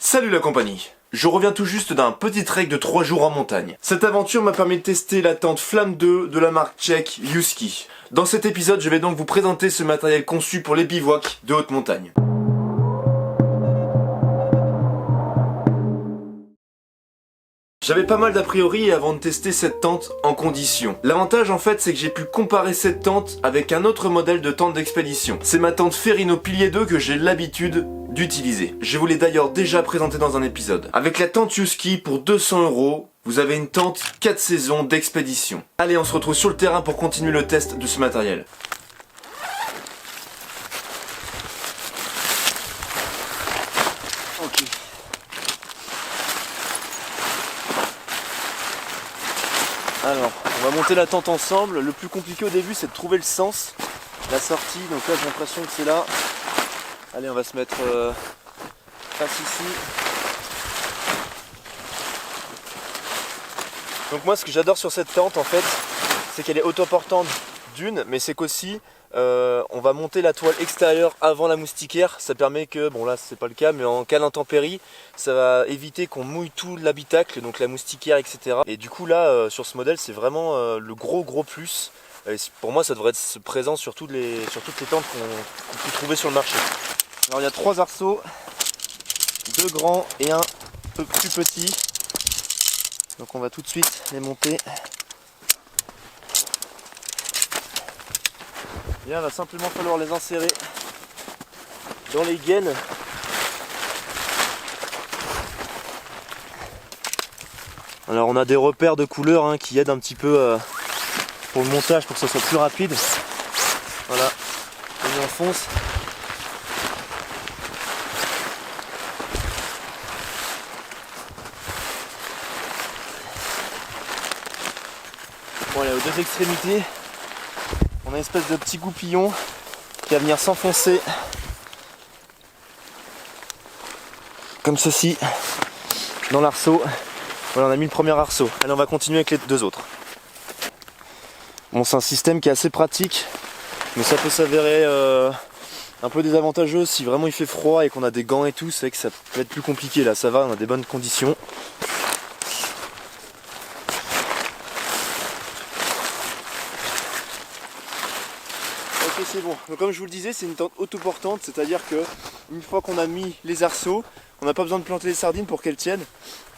Salut la compagnie. Je reviens tout juste d'un petit trek de 3 jours en montagne. Cette aventure m'a permis de tester la tente Flamme 2 de la marque tchèque Husky. Dans cet épisode, je vais donc vous présenter ce matériel conçu pour les bivouacs de haute montagne. J'avais pas mal d'a priori avant de tester cette tente en condition. L'avantage en fait c'est que j'ai pu comparer cette tente avec un autre modèle de tente d'expédition. C'est ma tente Ferrino Pilier 2 que j'ai l'habitude d'utiliser. Je vous l'ai d'ailleurs déjà présenté dans un épisode. Avec la tente Husky pour 200 €, vous avez une tente 4 saisons d'expédition. Allez, on se retrouve sur le terrain pour continuer le test de ce matériel. Ok. Alors, on va monter la tente ensemble. Le plus compliqué au début, c'est de trouver le sens, la sortie. Donc là, j'ai l'impression que c'est là. Allez, on va se mettre face ici. Donc moi, ce que j'adore sur cette tente, en fait, c'est qu'elle est autoportante d'une, mais c'est qu'aussi, on va monter la toile extérieure avant la moustiquaire. Ça permet que, bon là, c'est pas le cas, mais en cas d'intempérie, ça va éviter qu'on mouille tout l'habitacle, donc la moustiquaire, etc. Et du coup, là, sur ce modèle, c'est vraiment le gros plus. Et pour moi, ça devrait être présent sur toutes les tentes qu'on peut trouver sur le marché. Alors il y a 3 arceaux, 2 grands et un peu plus petit. Donc on va tout de suite les monter. Et là, il va simplement falloir les insérer dans les gaines. Alors on a des repères de couleurs qui aident un petit peu pour le montage, pour que ça soit plus rapide. Voilà, on enfonce. Bon, allez, aux deux extrémités, on a une espèce de petit goupillon qui va venir s'enfoncer comme ceci dans l'arceau. Voilà, on a mis le premier arceau. Allez, on va continuer avec les 2 autres. Bon, c'est un système qui est assez pratique, mais ça peut s'avérer un peu désavantageux si vraiment il fait froid et qu'on a des gants et tout. C'est vrai que ça peut être plus compliqué. Là, ça va, on a des bonnes conditions. Ok, c'est bon. Donc, comme je vous le disais, c'est une tente autoportante, c'est-à-dire que une fois qu'on a mis les arceaux, on n'a pas besoin de planter les sardines pour qu'elles tiennent.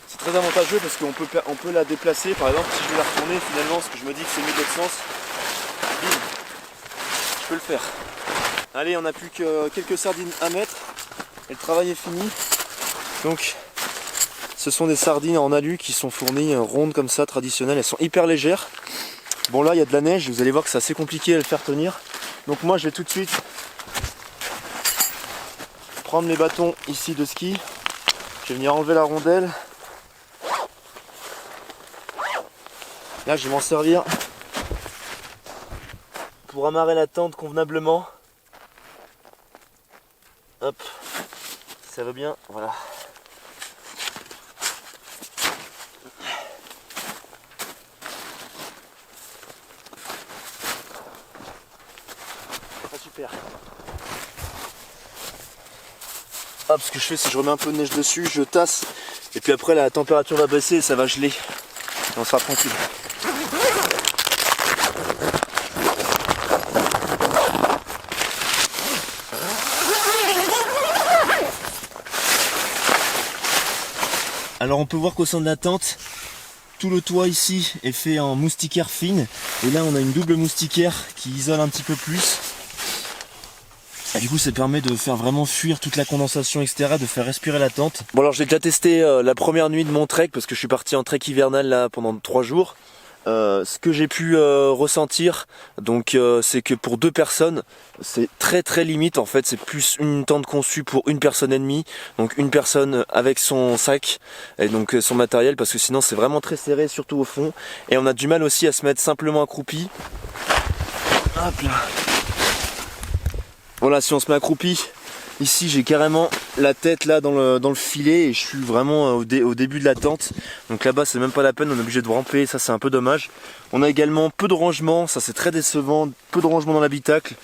C'est très avantageux parce qu'on peut la déplacer. Par exemple, si je veux la retourner, finalement, parce que je me dis que c'est mieux de l'autre sens, bim, je peux le faire. Allez, on n'a plus que quelques sardines à mettre et le travail est fini. Donc, ce sont des sardines en alu qui sont fournies rondes comme ça, traditionnelles. Elles sont hyper légères. Bon, là, il y a de la neige. Vous allez voir que c'est assez compliqué à le faire tenir. Donc moi, je vais tout de suite prendre les bâtons ici de ski. Je vais venir enlever la rondelle. Là, je vais m'en servir pour amarrer la tente convenablement. Hop, ça va bien, voilà. Ah, super. Hop, ce que je fais, c'est que je remets un peu de neige dessus, je tasse, et puis après la température va baisser et ça va geler. Et on sera tranquille. Alors on peut voir qu'au sein de la tente, tout le toit ici est fait en moustiquaire fine. Et là on a une double moustiquaire qui isole un petit peu plus. Et du coup ça permet de faire vraiment fuir toute la condensation, etc. De faire respirer la tente. Bon, alors j'ai déjà testé la première nuit de mon trek parce que je suis parti en trek hivernal là pendant 3 jours. Ce que j'ai pu ressentir, donc c'est que pour 2 personnes, c'est très limite en fait. C'est plus une tente conçue pour une personne et demie, donc une personne avec son sac et donc son matériel, parce que sinon c'est vraiment très serré, surtout au fond. Et on a du mal aussi à se mettre simplement accroupi. Hop là. Voilà, si on se met accroupi, Ici j'ai carrément la tête là dans le filet et je suis vraiment au début de la tente. Donc là-bas c'est même pas la peine, on est obligé de ramper, ça c'est un peu dommage. On a également peu de rangement, ça c'est très décevant, peu de rangement dans l'habitacle.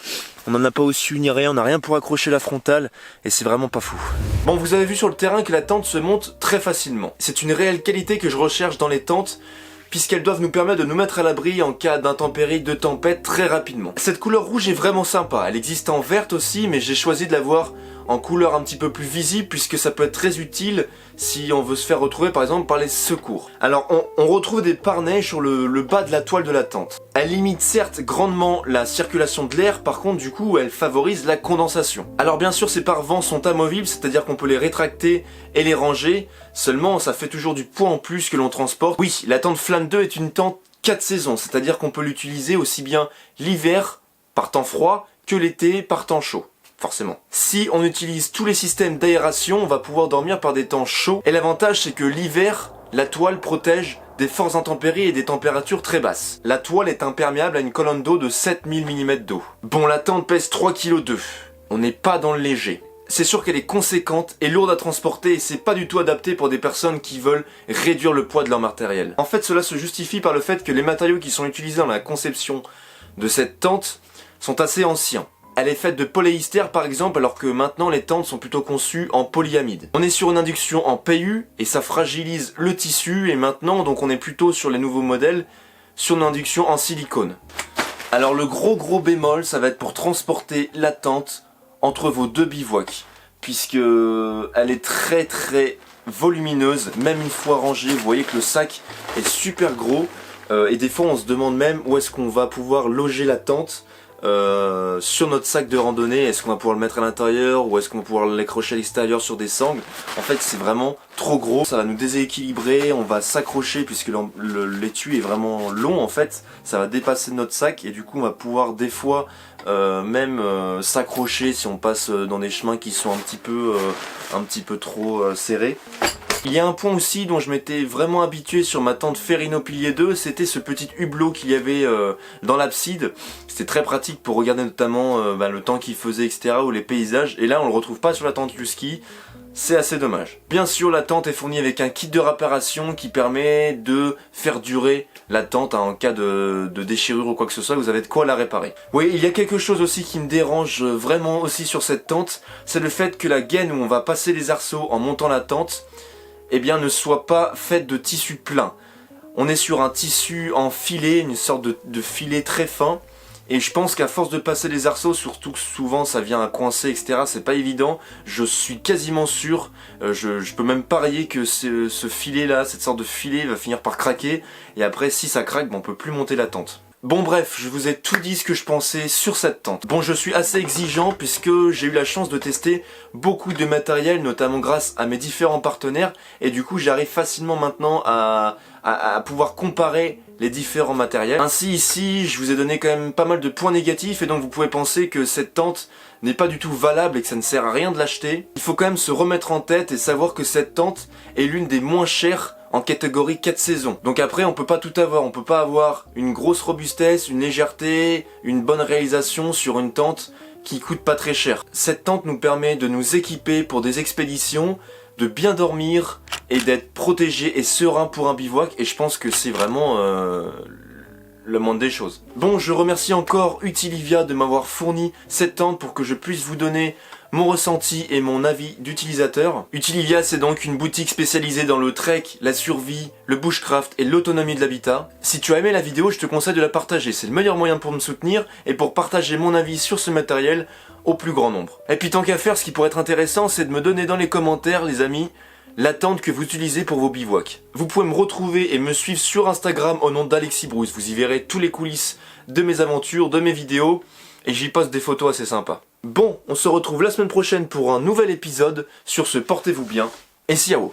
On n'en a pas au-dessus ni rien, on n'a rien pour accrocher la frontale et c'est vraiment pas fou. Bon, vous avez vu sur le terrain que la tente se monte très facilement. C'est une réelle qualité que je recherche dans les tentes, puisqu'elles doivent nous permettre de nous mettre à l'abri en cas d'intempéries, de tempête très rapidement. Cette couleur rouge est vraiment sympa, elle existe en verte aussi, mais j'ai choisi de l'avoir en couleur un petit peu plus visible, puisque ça peut être très utile si on veut se faire retrouver par exemple par les secours. Alors on retrouve des pare-nez sur le bas de la toile de la tente. Elle limite certes grandement la circulation de l'air, par contre du coup elle favorise la condensation. Alors bien sûr ces pare-vents sont amovibles, c'est-à-dire qu'on peut les rétracter et les ranger, seulement ça fait toujours du poids en plus que l'on transporte. Oui, la tente Flamme 2 est une tente 4 saisons, c'est-à-dire qu'on peut l'utiliser aussi bien l'hiver par temps froid que l'été par temps chaud. Forcément. Si on utilise tous les systèmes d'aération, on va pouvoir dormir par des temps chauds. Et l'avantage c'est que l'hiver, la toile protège des fortes intempéries et des températures très basses. La toile est imperméable à une colonne d'eau de 7000 mm d'eau. Bon, la tente pèse 3,2 kg. On n'est pas dans le léger. C'est sûr qu'elle est conséquente et lourde à transporter et c'est pas du tout adapté pour des personnes qui veulent réduire le poids de leur matériel. En fait, cela se justifie par le fait que les matériaux qui sont utilisés dans la conception de cette tente sont assez anciens. Elle est faite de polyester par exemple, alors que maintenant les tentes sont plutôt conçues en polyamide. On est sur une induction en PU et ça fragilise le tissu, et maintenant donc on est plutôt sur les nouveaux modèles sur une induction en silicone. Alors le gros bémol, ça va être pour transporter la tente entre vos deux bivouacs, puisque elle est très volumineuse, même une fois rangée. Vous voyez que le sac est super gros et des fois on se demande même où est-ce qu'on va pouvoir loger la tente. Sur notre sac de randonnée, est-ce qu'on va pouvoir le mettre à l'intérieur ou est-ce qu'on va pouvoir l'accrocher à l'extérieur sur des sangles? En fait c'est vraiment trop gros, ça va nous déséquilibrer, on va s'accrocher puisque l'étui est vraiment long en fait, ça va dépasser notre sac et du coup on va pouvoir des fois même s'accrocher si on passe dans des chemins qui sont un petit peu trop serrés. Il y a un point aussi dont je m'étais vraiment habitué sur ma tente Ferrino Pilier 2, c'était ce petit hublot qu'il y avait dans l'abside. C'était très pratique pour regarder notamment le temps qu'il faisait, etc. ou les paysages. Et là on le retrouve pas sur la tente Husky, c'est assez dommage. Bien sûr la tente est fournie avec un kit de réparation qui permet de faire durer la tente en cas de déchirure ou quoi que ce soit, vous avez de quoi la réparer. Oui, il y a quelque chose aussi qui me dérange vraiment aussi sur cette tente, c'est le fait que la gaine où on va passer les arceaux en montant la tente, eh bien ne soit pas faite de tissu plein. On est sur un tissu en filet, une sorte de filet très fin, et je pense qu'à force de passer les arceaux, surtout que souvent ça vient à coincer, etc., c'est pas évident, je suis quasiment sûr, je peux même parier que ce filet là, cette sorte de filet va finir par craquer, et après si ça craque, on peut plus monter la tente. Bon bref, je vous ai tout dit ce que je pensais sur cette tente. Bon, je suis assez exigeant puisque j'ai eu la chance de tester beaucoup de matériel, notamment grâce à mes différents partenaires, et du coup j'arrive facilement maintenant à pouvoir comparer les différents matériels. Ainsi ici, je vous ai donné quand même pas mal de points négatifs et donc vous pouvez penser que cette tente n'est pas du tout valable et que ça ne sert à rien de l'acheter. Il faut quand même se remettre en tête et savoir que cette tente est l'une des moins chères en catégorie 4 saisons. Donc après on peut pas tout avoir, on peut pas avoir une grosse robustesse, une légèreté, une bonne réalisation sur une tente qui coûte pas très cher. Cette tente nous permet de nous équiper pour des expéditions, de bien dormir et d'être protégé et serein pour un bivouac, et je pense que c'est vraiment le moindre des choses. Bon, je remercie encore Utilivia de m'avoir fourni cette tente pour que je puisse vous donner mon ressenti et mon avis d'utilisateur. Utilivia, c'est donc une boutique spécialisée dans le trek, la survie, le bushcraft et l'autonomie de l'habitat. Si tu as aimé la vidéo, je te conseille de la partager, c'est le meilleur moyen pour me soutenir et pour partager mon avis sur ce matériel au plus grand nombre. Et puis tant qu'à faire, ce qui pourrait être intéressant, c'est de me donner dans les commentaires, les amis, la tente que vous utilisez pour vos bivouacs. Vous pouvez me retrouver et me suivre sur Instagram au nom d'Alexis Bruce. Vous y verrez tous les coulisses de mes aventures, de mes vidéos, et j'y poste des photos assez sympas. Bon, on se retrouve la semaine prochaine pour un nouvel épisode. Sur ce, portez-vous bien et ciao.